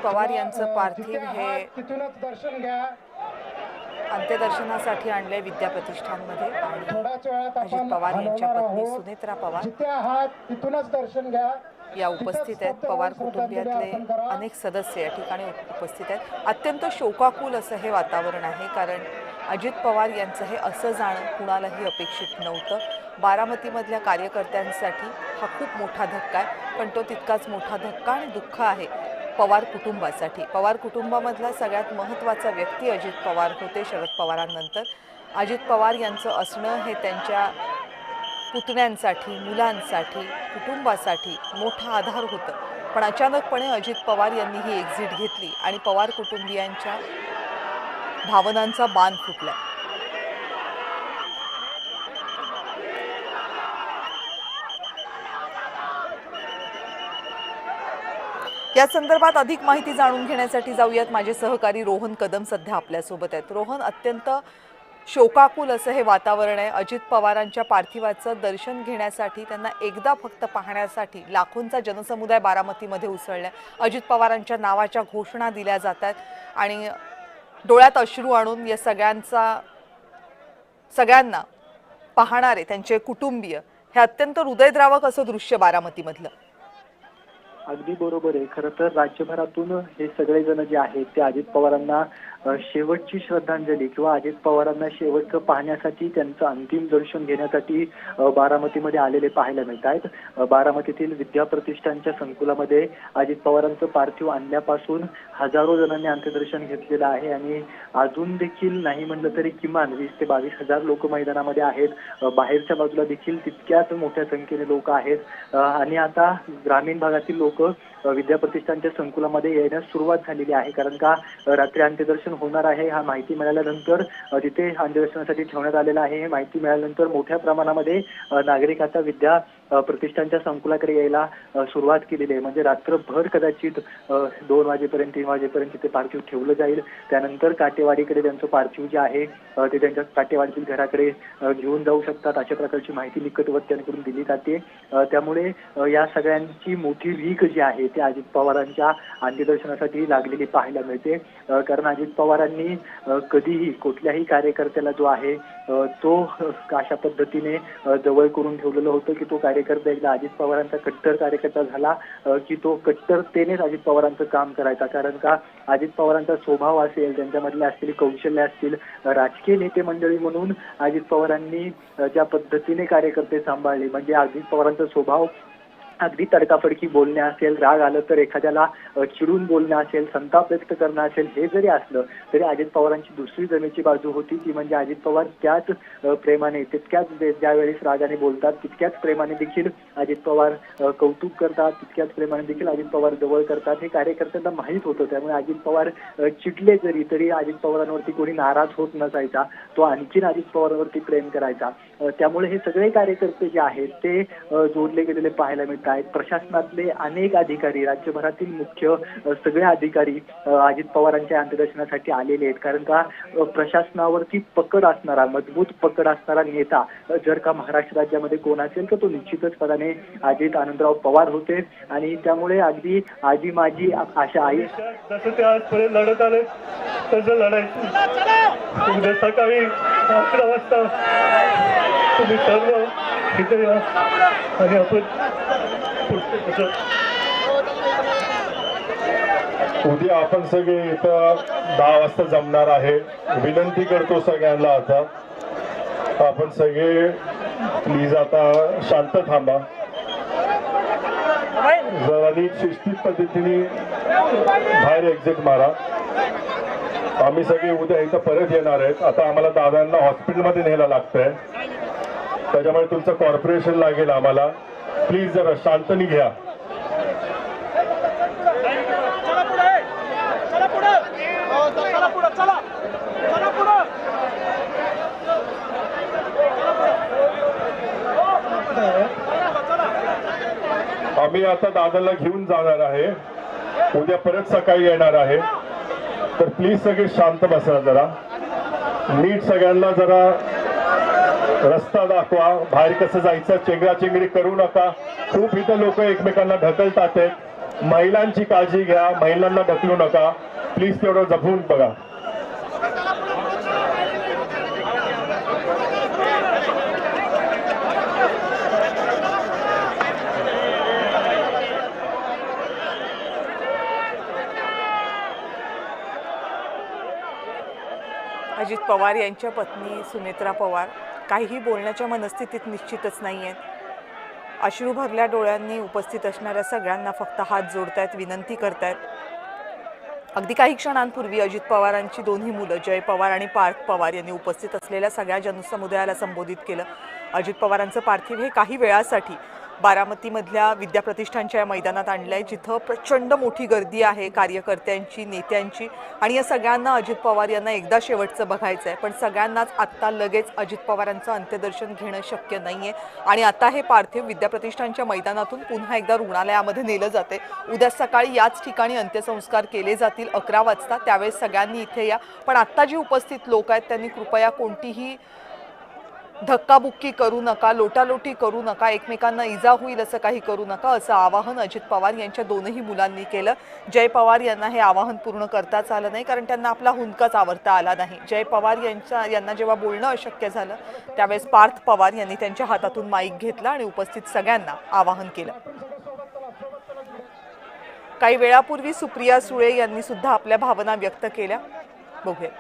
पवार यांचं पार्थिव हे तिथूनच दर्शन घ्या। अंत्यदर्शनासाठी आणले विद्या प्रतिष्ठानमध्ये आणि थोड्याच वेळात अजित आपण पवार यांच्या हलवणार पत्नी आहोत। सुनेत्रा पवार जिथे आहात तिथूनच दर्शन घ्या। या उपस्थित आहेत। पवार कुटुंबियातले अनेक सदस्य या ठिकाणी उपस्थित आहेत। अत्यंत शोकाकुल असं हे वातावरण आहे, कारण अजित पवार यांचं हे असं जाणं कुणालाही अपेक्षित नव्हतं। बारामतीमधल्या कार्यकर्त्यांसाठी हा खूप मोठा धक्का आहे, पण तो तितकाच मोठा धक्का आणि दुःख आहे पवार कुटुंबासाठी। पवार कुटुंबामधला सगळ्यात महत्त्वाचा व्यक्ती अजित पवार होते। शरद पवारांनंतर अजित पवार यांचं असणं हे त्यांच्या पुतण्यांसाठी, मुलांसाठी, कुटुंबासाठी मोठा आधार होतं। पण अचानकपणे अजित पवार यांनी ही एक्झिट घेतली आणि पवार कुटुंबियांच्या भावनांचा बांध फुटला। या संदर्भात अधिक माहिती जाणून घेण्यासाठी जाऊयात। माझे सहकारी रोहन कदम सध्या आपल्यासोबत आहेत। रोहन, अत्यंत शोकाकुल असं हे वातावरण आहे। अजित पवारांच्या पार्थिवाचं दर्शन घेण्यासाठी, त्यांना एकदा फक्त पाहण्यासाठी लाखोंचा जनसमुदाय बारामतीमध्ये उसळलाय। अजित पवारांच्या नावाच्या घोषणा दिल्या जातात आणि डोळ्यात अश्रू आणून या सगळ्यांना पाहणारे त्यांचे कुटुंबीय हे अत्यंत हृदयद्रावक असं दृश्य बारामतीमधलं। अगदी बरोबर आहे। खरं तर राज्यभरातून हे सगळेजण जे आहेत ते अजित पवारांना शेवटची श्रद्धांजली किंवा अजित पवारांना शेवटचं पाहण्यासाठी, त्यांचं अंतिम दर्शन घेण्यासाठी बारामतीमध्ये आलेले पाहायला मिळत आहेत। बारामतीतील विद्या प्रतिष्ठानच्या संकुलामध्ये अजित पवारांचं पार्थिव आणल्यापासून हजारो जणांनी अंत्यदर्शन घेतलेलं आहे आणि अजून देखील नाही म्हणलं तरी किमान 20 ते 22 हजार लोक मैदानामध्ये आहेत। बाहेरच्या बाजूला देखील तितक्याच मोठ्या संख्येने लोक आहेत आणि आता ग्रामीण भागातील लोक विद्या प्रतिष्ठानच्या संकुलामध्ये येण्यास सुरुवात झालेली आहे, कारण का रात्री अंत्यदर्शन होणार आहे। हा माहिती मिळाल्यानंतर तिथे अंत्यदर्शनासाठी ठेवण्यात आलेला आहे। हे माहिती मिळाल्यानंतर मोठ्या प्रमाणामध्ये नागरिक आता विद्या प्रतिष्ठानच्या संकुलाकडे यायला सुरुवात केलेली आहे। म्हणजे रात्रभर कदाचित 2 वाजेपर्यंत 3 वाजेपर्यंत तिथे पार्थिव ठेवलं जाईल। त्यानंतर काटेवाडीकडे त्यांचं पार्थिव जे आहे ते त्यांच्या काटेवाडीतील घराकडे घेऊन जाऊ शकतात, अशा प्रकारची माहिती निकटवर्तीयांकडून दिली जाते। त्यामुळे या सगळ्यांची मोठी रीक जी आहे ती अजित पवारांच्या अंत्यदर्शनासाठी लागलेली पाहायला मिळते। कारण अजित पवारांनी कधीही कुठल्याही कार्यकर्त्याला जो आहे तो अशा पद्धतीने जवळ करून ठेवलेलं होतं की तो कार्यकर्ता एकदा अजित पवारांचा कट्टर कार्यकर्ता झाला की तो कट्टरतेनेच अजित पवारांचं काम करायचा। कारण का अजित पवारांचा स्वभाव असेल, त्यांच्यामधले असलेली कौशल्य असतील, राजकीय नेते मंडळी म्हणून अजित पवारांनी ज्या पद्धतीने कार्यकर्ते सांभाळले, म्हणजे अजित पवारांचा स्वभाव अगदी तडकाफडकी बोलणे असेल, राग आलं तर एखाद्याला चिडून बोलणं असेल, संताप व्यक्त करणं असेल, हे जरी असलं तरी अजित पवारांची दुसरी जमेची बाजू होती ती म्हणजे अजित पवार त्याच प्रेमाने, तितक्याच ज्यावेळेस रागाने बोलतात तितक्याच प्रेमाने देखील अजित पवार कौतुक करतात, तितक्याच प्रेमाने देखील अजित पवार जवळ करतात। हे कार्यकर्त्यांना माहीत होतं। त्यामुळे अजित पवार चिडले तरी अजित पवारांवरती कोणी नाराज होत नसायचा, तो आणखीन अजित पवारांवरती प्रेम करायचा। त्यामुळे हे सगळे कार्यकर्ते जे आहेत ते जोडले गेलेले पाहायला मिळतात। प्रशासनातले अनेक अधिकारी, राज्यभरातील मुख्य सगळे अधिकारी अजित पवारांच्या अंत्यदर्शनासाठी आलेले आहेत। कारण का प्रशासनावरती पकड असणारा, मजबूत पकड असणारा नेता जर का महाराष्ट्र राज्यामध्ये कोण असेल तर तो निश्चितच पदाने अजित आनंदराव पवार होते आणि त्यामुळे अगदी आजी माझी आशा आई जसं ते आजपर्यंत लढत आले तसं लढायचं। उद्या सकाळी 11 वाजता तुम्ही सर्व इथे या आणि आपण उद्या आपण सगळे इथं 10 वाजता जमणार आहे। विनंती करतो सगळ्यांना आता आपण सगळे प्लीज आता शांत थांबा, जरा नीट शिस्तीत पद्धतीने बाहेर एक्झिट मारा। आम्ही सगळे उद्या इथं परत येणार आहेत। आता आम्हाला दादांना हॉस्पिटलमध्ये न्यायला लागतंय, त्याच्यामुळे तुमचं कॉर्पोरेशन लागेल आम्हाला। प्लीज जरा शांतनी घ्या। आम्ही आता दादाला घेऊन जाणार आहे, उद्या परत सकाळी येणार आहे। तर प्लीज सगळे शांत बसा, जरा नीट सगळ्यांना जरा रस्ता दाखवा, बाहेर कसं जायचं, चेंगराचेंगरी करू नका। खूप इथं लोक एकमेकांना ढकलतात आहेत। महिलांची काळजी घ्या, महिलांना ढकलू नका प्लीज, तेवढं जपून बघा. अजित पवार यांच्या पत्नी सुनेत्रा पवार काहीही बोलण्याच्या मनस्थितीत निश्चितच नाही आहेत. अश्रू भरल्या डोळ्यांनी उपस्थित असणाऱ्या सगळ्यांना फक्त हात जोडतायत, विनंती करतायत. अगदी काही क्षणांपूर्वी अजित पवारांची दोन्ही मुलं जय पवार आणि पार्थ पवार यांनी उपस्थित असलेल्या सगळ्या जनसमुदायाला संबोधित केलं. अजित पवारांचं पार्थिव हे काही वेळासाठी बारामतीमधल्या विद्याप्रतिष्ठानच्या या मैदानात आणलंय, जिथं प्रचंड मोठी गर्दी आहे कार्यकर्त्यांची, नेत्यांची, आणि या सगळ्यांना अजित पवार यांना एकदा शेवटचं बघायचं आहे. पण सगळ्यांनाच आत्ता लगेच अजित पवारांचं अंत्यदर्शन घेणं शक्य नाहीये आणि आता हे पार्थिव विद्याप्रतिष्ठानच्या मैदानातून पुन्हा एकदा रुग्णालयामध्ये नेलं जाते. उद्या सकाळी याच ठिकाणी अंत्यसंस्कार केले जातील 11 वाजता. त्यावेळेस सगळ्यांनी इथे या. पण आत्ता जी उपस्थित लोक आहेत त्यांनी कृपया कोणतीही धक्काबुक्की करू नका, लोटालोटी करू नका, एकमेकांना इजा होईल असं काही करू नका, असं आवाहन अजित पवार यांच्या दोनही मुलांनी केलं. जय पवार यांना हे आवाहन पूर्ण करताच आलं नाही, कारण त्यांना आपला हुंदकाच आवरता आला नाही. जय पवार यांना जेव्हा बोलणं अशक्य झालं त्यावेळेस पार्थ पवार यांनी त्यांच्या हातातून माईक घेतला आणि उपस्थित सगळ्यांना आवाहन केलं. काही वेळापूर्वी सुप्रिया सुळे यांनी सुद्धा आपल्या भावना व्यक्त केल्या. बघूया.